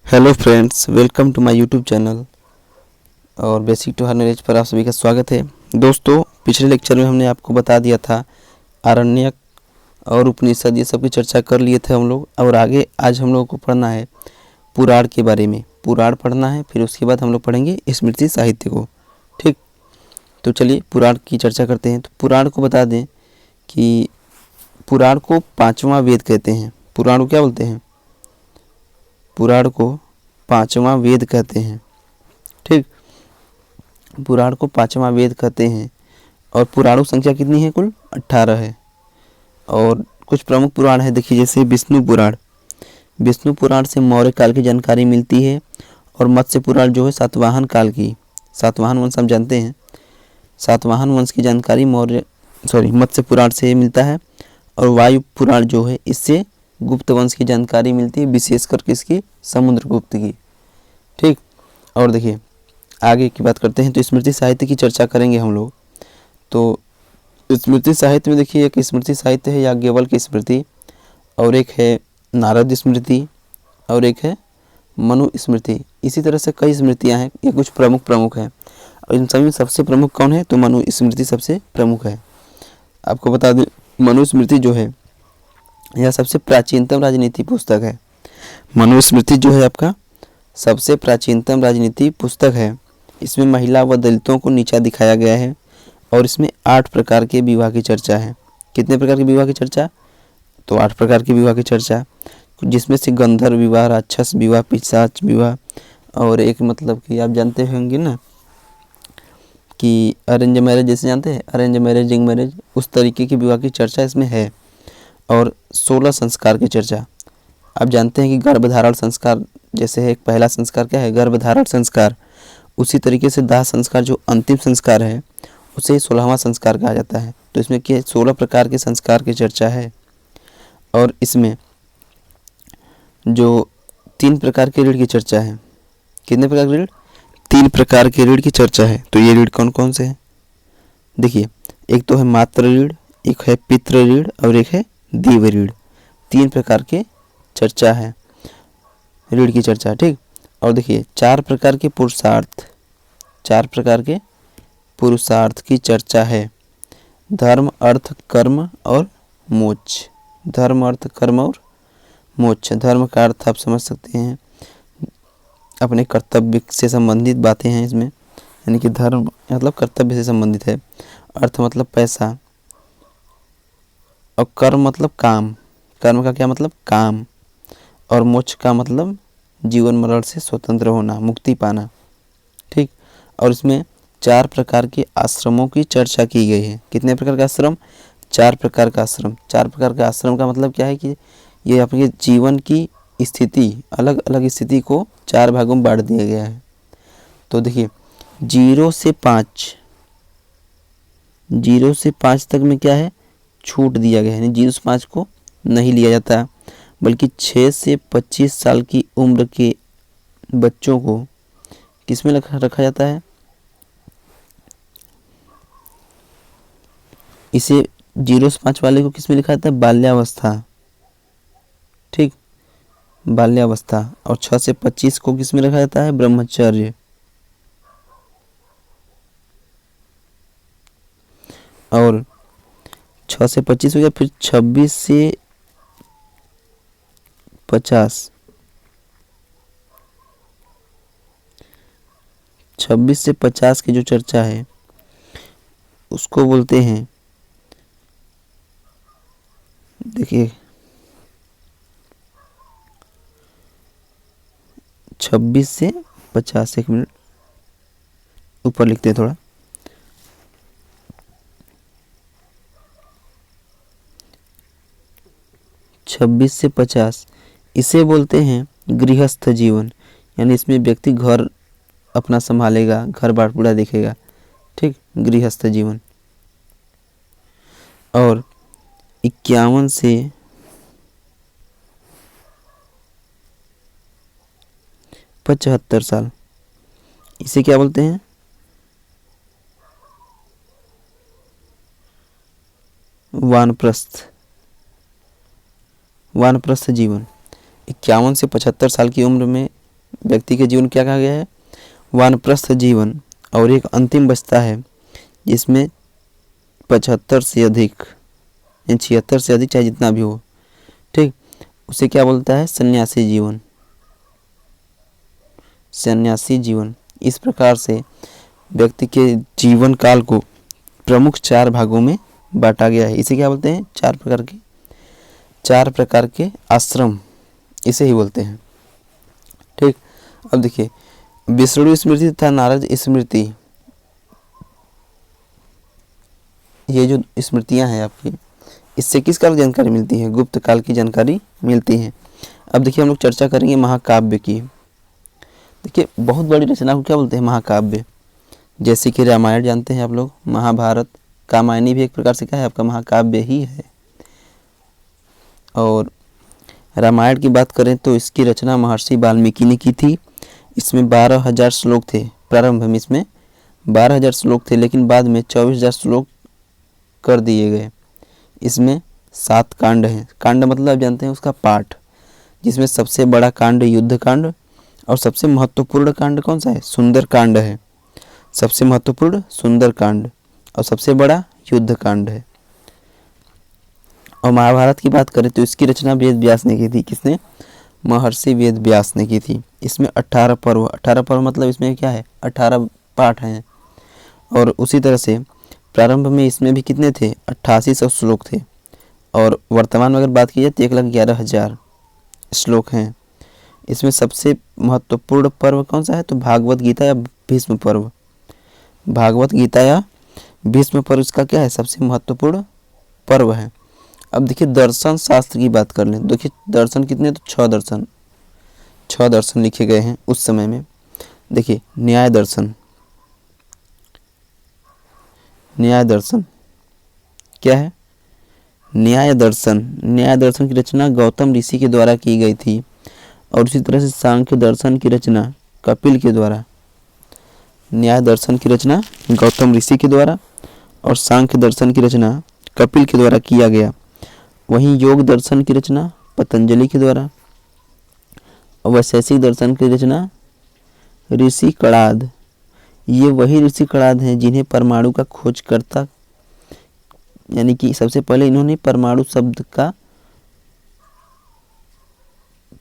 Hello friends, welcome to my YouTube channel और basic to her knowledge पर आप सभी का स्वागत है। दोस्तों, पिछले लेक्चर में हमने आपको बता दिया था आरण्यक और उपनिषद, ये सब की चर्चा कर लिए थे हम लोग। और आगे आज हम लोगों को पढ़ना है पुराण के बारे में। पुराण पढ़ना है, फिर उसके बाद हम लोग पढ़ेंगे स्मृति साहित्य को। ठीक, तो चलिए पुराण की चर्चा करते हैं। तो पुराण को बता दें कि पुराण को पाँचवां वेद कहते हैं। पुराण को क्या बोलते हैं? पुराण को पाँचवां वेद कहते हैं। ठीक, पुराण को पाँचवां वेद कहते हैं। और पुराणों की संख्या कितनी है? कुल 18 है। और कुछ प्रमुख पुराण है, देखिए, जैसे विष्णु पुराण। विष्णु पुराण से मौर्य काल की जानकारी मिलती है। और मत्स्य पुराण जो है सातवाहन काल की, सातवाहन वंश हम जानते हैं, सातवाहन वंश की जानकारी मत्स्य पुराण से मिलता है। और वायु पुराण जो है इससे गुप्त वंश की जानकारी मिलती है, विशेषकर किसकी? समुद्रगुप्त की। ठीक, और देखिए आगे की बात करते हैं। तो स्मृति साहित्य की चर्चा करेंगे हम लोग। तो स्मृति साहित्य में देखिए, एक स्मृति साहित्य है याज्ञवल्क्य की स्मृति, और एक है नारद स्मृति, और एक है मनु स्मृति। इसी तरह से कई स्मृतियां हैं, ये कुछ प्रमुख हैं। और इन सभी में सबसे प्रमुख कौन है? तो मनु स्मृति सबसे प्रमुख है। आपको बता दें, मनु स्मृति जो है यह सबसे प्राचीनतम राजनीति पुस्तक है। मनुस्मृति जो है आपका सबसे प्राचीनतम राजनीति पुस्तक है। इसमें महिला व दलितों को नीचा दिखाया गया है। और इसमें 8 प्रकार के विवाह की चर्चा है। कितने प्रकार के विवाह की चर्चा? तो 8 प्रकार के विवाह की चर्चा, जिसमें से गंधर्व विवाह, राक्षस विवाह, पिशाच विवाह, और एक मतलब कि आप जानते होंगे ना कि अरेंज मैरिज, जैसे जानते हैं अरेंज मैरिज, रिंग मैरिज, उस तरीके की विवाह की चर्चा इसमें है। और 16 संस्कार की चर्चा। आप जानते हैं कि गर्भधारण संस्कार जैसे है, एक पहला संस्कार क्या है? गर्भधारण संस्कार। उसी तरीके से दाह संस्कार जो अंतिम संस्कार है उसे 16वां संस्कार कहा जाता है। तो इसमें क्या 16 प्रकार के संस्कार की चर्चा है। और इसमें जो 3 प्रकार के ऋण की चर्चा है। कितने प्रकार के ऋण? 3 प्रकार के ऋण की चर्चा है। तो ये ऋण कौन कौन से हैं? देखिए, एक तो है मातृ ऋण, एक है पितृ ऋण, और एक है देव ऋण। 3 प्रकार के चर्चा है, ऋण की चर्चा। ठीक, और देखिए 4 प्रकार के पुरुषार्थ, 4 प्रकार के पुरुषार्थ की चर्चा है। धर्म, अर्थ, कर्म और मोक्ष। धर्म, अर्थ, कर्म और मोक्ष। धर्म का अर्थ आप समझ सकते हैं, अपने कर्तव्य से संबंधित बातें हैं इसमें, यानी कि धर्म मतलब कर्तव्य से संबंधित है। अर्थ मतलब पैसा, और कर्म मतलब काम। कर्म का क्या मतलब? काम। और मोक्ष का मतलब जीवन मरण से स्वतंत्र होना, मुक्ति पाना। ठीक, और इसमें 4 प्रकार के आश्रमों की चर्चा की गई है। कितने प्रकार का आश्रम? 4 प्रकार का आश्रम। 4 प्रकार का आश्रम का मतलब क्या है कि ये अपने जीवन की स्थिति, अलग अलग स्थिति को 4 भागों में बांट दिया गया है। तो देखिए 0 से 5 तक में क्या है? छूट दिया गया है, यानी 0 से 5 को नहीं लिया जाता, बल्कि 6 से 25 साल की उम्र के बच्चों को किसमें रखा जाता है? इसे 0 से 5 वाले को किसमें लिखा जाता है? बाल्यावस्था। ठीक, बाल्यावस्था। और 6 से 25 को किसमें रखा जाता है? ब्रह्मचर्य। और 6 से 25 हो गया, फिर 26 से 50, 26 से 50 की जो चर्चा है उसको बोलते हैं, देखिए 26 से 50, एक मिनट ऊपर लिखते हैं थोड़ा। 26 से 50 इसे बोलते हैं गृहस्थ जीवन, यानी इसमें व्यक्ति घर अपना संभालेगा, घर बार पूरा देखेगा। ठीक, गृहस्थ जीवन। और 51 से 75 साल इसे क्या बोलते हैं? वानप्रस्थ। वानप्रस्थ जीवन। 51 से 75 साल की उम्र में व्यक्ति के जीवन क्या कहा गया है, वानप्रस्थ जीवन। और एक अंतिम बचता है जिसमें 75 से अधिक या 76 से अधिक, चाहे जितना भी हो, ठीक, उसे क्या बोलता है, सन्यासी जीवन। सन्यासी जीवन। इस प्रकार से व्यक्ति के जीवन काल को प्रमुख 4 भागों में बांटा गया है। इसे क्या बोलते हैं, 4 प्रकार के आश्रम, इसे ही बोलते हैं। ठीक, अब देखिए विष्णु स्मृति तथा नारद स्मृति, ये जो स्मृतियां हैं आपकी, इससे किस काल की जानकारी मिलती है, गुप्त काल की जानकारी मिलती है। अब देखिए हम लोग चर्चा करेंगे महाकाव्य की। देखिए बहुत बड़ी रचना को क्या बोलते हैं, महाकाव्य। जैसे कि रामायण जानते हैं आप लोग, महाभारत, कामायनी भी एक प्रकार से क्या है, आपका महाकाव्य ही है। और रामायण की बात करें तो इसकी रचना महर्षि वाल्मीकि ने की थी। इसमें 12,000 श्लोक थे। प्रारंभ में इसमें 12,000 श्लोक थे, लेकिन बाद में 24,000 श्लोक कर दिए गए। इसमें 7 कांड हैं। कांड मतलब आप जानते हैं उसका पाठ, जिसमें सबसे बड़ा कांड युद्ध कांड और सबसे महत्वपूर्ण कांड कौन सा है, सुंदर कांड है। सबसे महत्वपूर्ण सुंदर कांड और सबसे बड़ा युद्ध कांड है। और महाभारत की बात करें तो इसकी रचना वेद व्यास ने की थी। किसने, महर्षि वेद व्यास ने की थी। इसमें 18 पर्व, 18 पर्व मतलब इसमें क्या है, 18 पाठ हैं। और उसी तरह से प्रारंभ में इसमें भी कितने थे, 8800 श्लोक थे। और वर्तमान में अगर बात की जाए तो 1,11,000 श्लोक हैं। इसमें सबसे महत्वपूर्ण पर्व कौन सा है, तो भागवत गीता या भीष्म पर्व। भागवत गीता या भीष्म पर्व इसका क्या है, सबसे महत्वपूर्ण पर्व है। अब देखिए दर्शन शास्त्र की बात कर लें। देखिए दर्शन कितने, तो 6 दर्शन लिखे गए हैं उस समय में। देखिए न्याय दर्शन, न्याय दर्शन क्या है, न्याय दर्शन की रचना गौतम ऋषि के द्वारा की गई थी। और उसी तरह से सांख्य दर्शन की रचना कपिल के द्वारा। न्याय दर्शन की रचना गौतम ऋषि के द्वारा और सांख्य दर्शन की रचना कपिल के द्वारा किया गया। वहीं योग दर्शन की रचना पतंजलि के द्वारा और वैशेषिक दर्शन की रचना ऋषि कणाद। ये वही ऋषि कणाद हैं जिन्हें परमाणु का खोजकर्ता, यानी कि सबसे पहले इन्होंने परमाणु शब्द का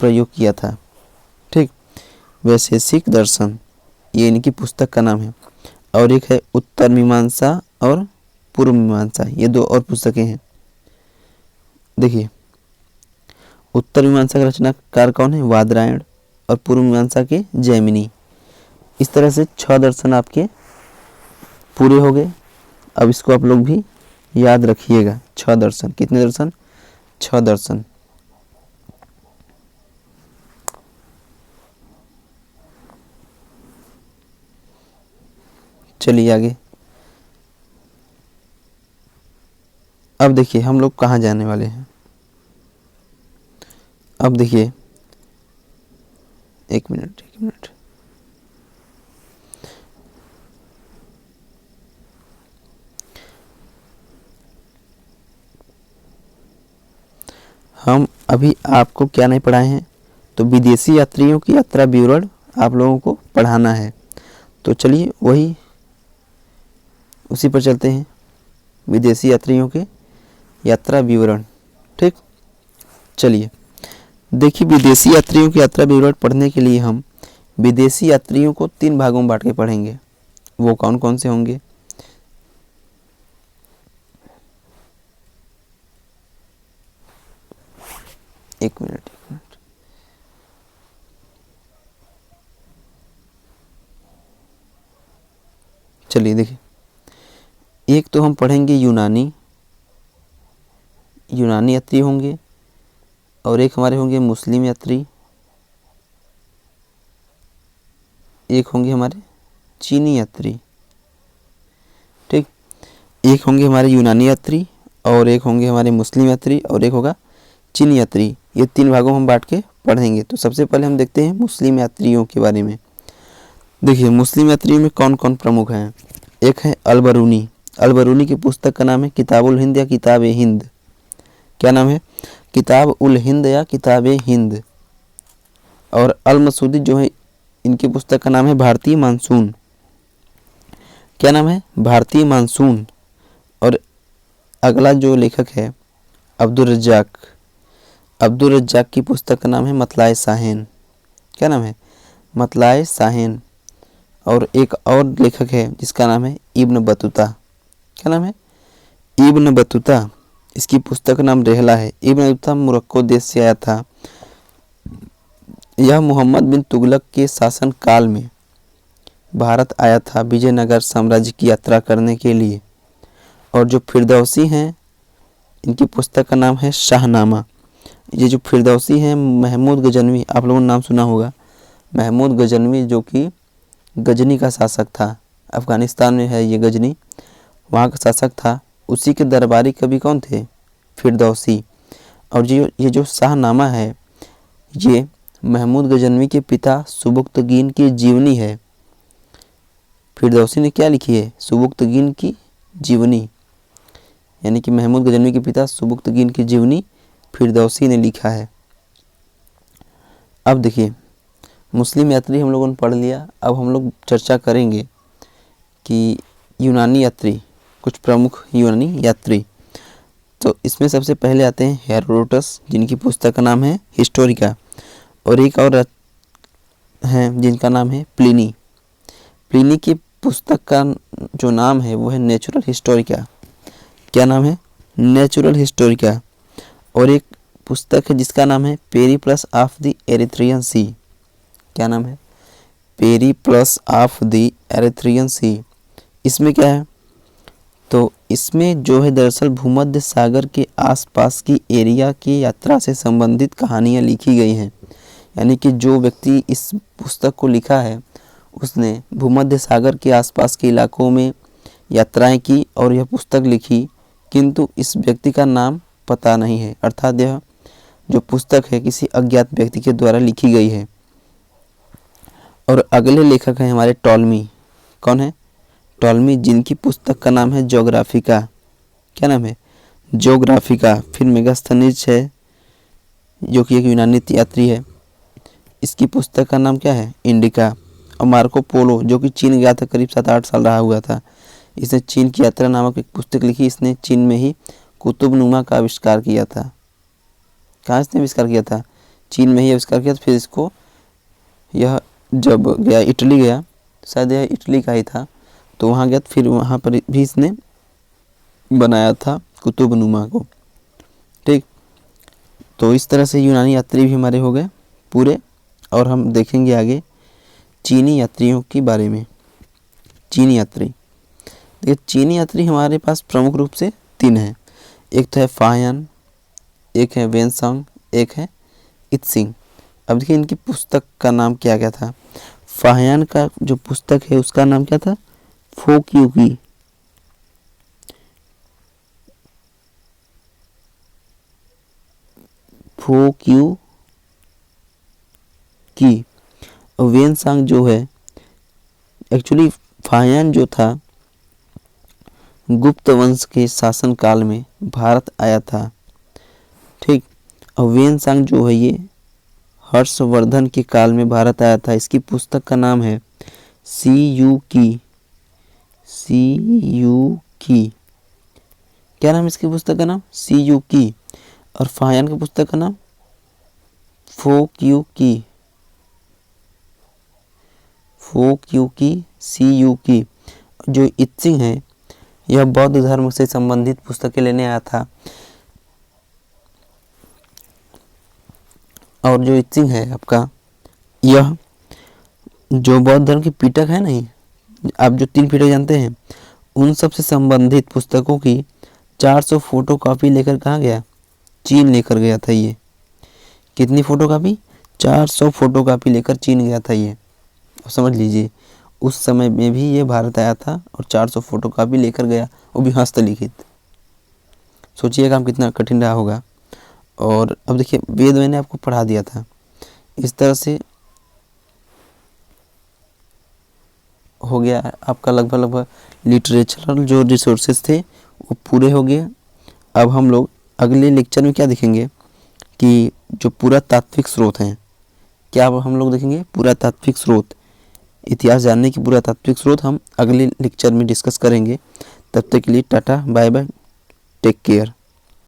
प्रयोग किया था। ठीक, वैशेषिक दर्शन ये इनकी पुस्तक का नाम है। और एक है उत्तर मीमांसा और पूर्व मीमांसा, ये 2 और पुस्तकें हैं। देखिए उत्तर मीमांसा का रचनाकार कौन है, वादरायण, और पूर्व मीमांसा के जैमिनी। इस तरह से 6 दर्शन आपके पूरे हो गए। अब इसको आप लोग भी याद रखिएगा। 6 दर्शन, कितने दर्शन, 6 दर्शन। चलिए आगे। अब देखिए हम लोग कहाँ जाने वाले हैं। अब देखिए एक मिनट हम अभी आपको क्या नहीं पढ़ाए हैं, तो विदेशी यात्रियों की यात्रा विवरण आप लोगों को पढ़ाना है। तो चलिए वही उसी पर चलते हैं, विदेशी यात्रियों के यात्रा विवरण। ठीक, चलिए देखिए विदेशी यात्रियों की यात्रा विवरण पढ़ने के लिए हम विदेशी यात्रियों को 3 भागों में बांट के पढ़ेंगे। वो कौन कौन से होंगे, एक मिनट। चलिए देखिए, एक तो हम पढ़ेंगे यूनानी यात्री होंगे, और एक हमारे होंगे मुस्लिम यात्री, एक होंगे हमारे चीनी यात्री। ठीक, एक होंगे हमारे यूनानी यात्री और एक होंगे हमारे मुस्लिम यात्री और एक होगा चीनी यात्री। ये 3 भागों में हम बांट के पढ़ेंगे। तो सबसे पहले हम देखते हैं मुस्लिम यात्रियों के बारे में। देखिए मुस्लिम यात्रियों में कौन कौन प्रमुख हैं। एक है अल-बरूनी की पुस्तक का नाम है किताबुल हिंद या किताब हिंद। क्या नाम है, किताब उल हिंद या किताब हिंद। और अल मसूदी जो है इनकी पुस्तक का नाम है भारतीय मानसून। क्या नाम है? भारतीय मानसून। और अगला जो लेखक है अब्दुल रज्जाक की पुस्तक का नाम है मतलाए साहिन। क्या नाम है? मतलाए साहिन। और एक और लेखक है जिसका नाम है इब्न बतूता। क्या नाम है? Ibn Battuta. इसकी पुस्तक का नाम रेहला है। इब्न बतूता मोरक्को देश से आया था। यह मोहम्मद बिन तुगलक के शासन काल में भारत आया था विजयनगर साम्राज्य की यात्रा करने के लिए। और जो फिरदौसी हैं इनकी पुस्तक का नाम है शाहनामा। ये जो फिरदौसी हैं महमूद गजनवी, आप लोगों ने नाम सुना होगा। महमूद गजनवी जो कि गजनी का शासक था, अफ़गानिस्तान में है ये गजनी, वहाँ का शासक था। उसी के दरबारी कवि कौन थे? फिरदौसी। और ये जो शाहनामा है ये महमूद गजनवी के पिता सुबुक्तगीन की जीवनी है। फिरदौसी ने क्या लिखी है? सुबुक्तगीन की जीवनी, यानी कि महमूद गजनवी के पिता सुबुक्तगीन की जीवनी फिरदौसी ने लिखा है। अब देखिए मुस्लिम यात्री हम लोगों ने पढ़ लिया। अब हम लोग चर्चा करेंगे कि यूनानी यात्री, कुछ प्रमुख यूनानी यात्री। तो इसमें सबसे पहले आते हैं हेरोडोटस, जिनकी पुस्तक का नाम है हिस्टोरिका। और एक और हैं जिनका नाम है प्लिनी। प्लिनी की पुस्तक का जो नाम है वो है नेचुरल हिस्टोरिका। क्या नाम है? Natural Historica. और एक पुस्तक है जिसका नाम है पेरिप्लस ऑफ द एरिथ्रियन सी। क्या नाम है? पेरिप्लस ऑफ द एरिथ्रियन सी। इसमें क्या है? तो इसमें जो है दरअसल भूमध्य सागर के आसपास की एरिया की यात्रा से संबंधित कहानियाँ लिखी गई हैं। यानी कि जो व्यक्ति इस पुस्तक को लिखा है उसने भूमध्य सागर के आसपास के इलाकों में यात्राएं की और यह पुस्तक लिखी, किंतु इस व्यक्ति का नाम पता नहीं है। अर्थात यह जो पुस्तक है किसी अज्ञात व्यक्ति के द्वारा लिखी गई है। और अगले लेखक हैं हमारे टॉलमी। कौन है? टॉलमी, जिनकी पुस्तक का नाम है ज्योग्राफिका। क्या नाम है? ज्योग्राफिका। फिर मेगास्थनीज है जो कि एक यूनानी यात्री है, इसकी पुस्तक का नाम क्या है? इंडिका। और मार्को पोलो जो कि चीन गया था, करीब 7-8 साल रहा हुआ था, इसने चीन की यात्रा नामक एक पुस्तक लिखी। इसने चीन में ही कुतुबनुमा का आविष्कार किया था। कहाँ इसने आविष्कार किया था? चीन में ही आविष्कार किया था। फिर इसको यह जब गया इटली गया, शायद यह इटली का ही था, तो वहाँ गया, फिर वहाँ पर भी इसने बनाया था कुतुबनुमा को। ठीक, तो इस तरह से यूनानी यात्री भी हमारे हो गए पूरे। और हम देखेंगे आगे चीनी यात्रियों के बारे में। चीनी यात्री, देखिए चीनी यात्री हमारे पास प्रमुख रूप से 3 हैं। एक तो है फाहियान, एक है वेनसांग, एक है इत्सिंग। अब देखिए इनकी पुस्तक का नाम क्या क्या था। फाहियान का जो पुस्तक है उसका नाम क्या था? फोक्यूकी। फोक्यूकी। वेनसांग जो है, एक्चुअली फाहियान जो था गुप्त वंश के शासन काल में भारत आया था। ठीक, और वेनसांग जो है ये हर्षवर्धन के काल में भारत आया था। इसकी पुस्तक का नाम है सीयूकी। क्या नाम है इसकी पुस्तक का नाम? सीयूकी। और फाहियान की पुस्तक का नाम फोक्यूकी। सीयूकी। जो इत्सिंग है यह बौद्ध धर्म से संबंधित पुस्तकें लेने आया था। और जो इत्सिंग है आपका, यह जो बौद्ध धर्म की पिटक है नहीं, आप जो 3 पिटक जानते हैं उन सब से संबंधित पुस्तकों की 400 फोटोकॉपी लेकर कहाँ गया? चीन लेकर गया था ये। कितनी फोटोकॉपी? 400 फोटोकॉपी लेकर चीन गया था ये। समझ लीजिए उस समय में भी ये भारत आया था और 400 फोटोकॉपी लेकर गया, वो भी हस्तलिखित। सोचिए काम कितना कठिन रहा होगा। और अब देखिए वेद मैंने आपको पढ़ा दिया था। इस तरह से हो गया आपका लगभग लिटरेचरल जो रिसोर्सेज थे वो पूरे हो गए। अब हम लोग अगले लेक्चर में क्या देखेंगे कि जो पुरातात्विक स्रोत हैं, क्या अब हम लोग देखेंगे पुरातात्विक स्रोत। इतिहास जानने की पुरातात्विक स्रोत हम अगले लेक्चर में डिस्कस करेंगे। तब तक के लिए tata bye bye, take care.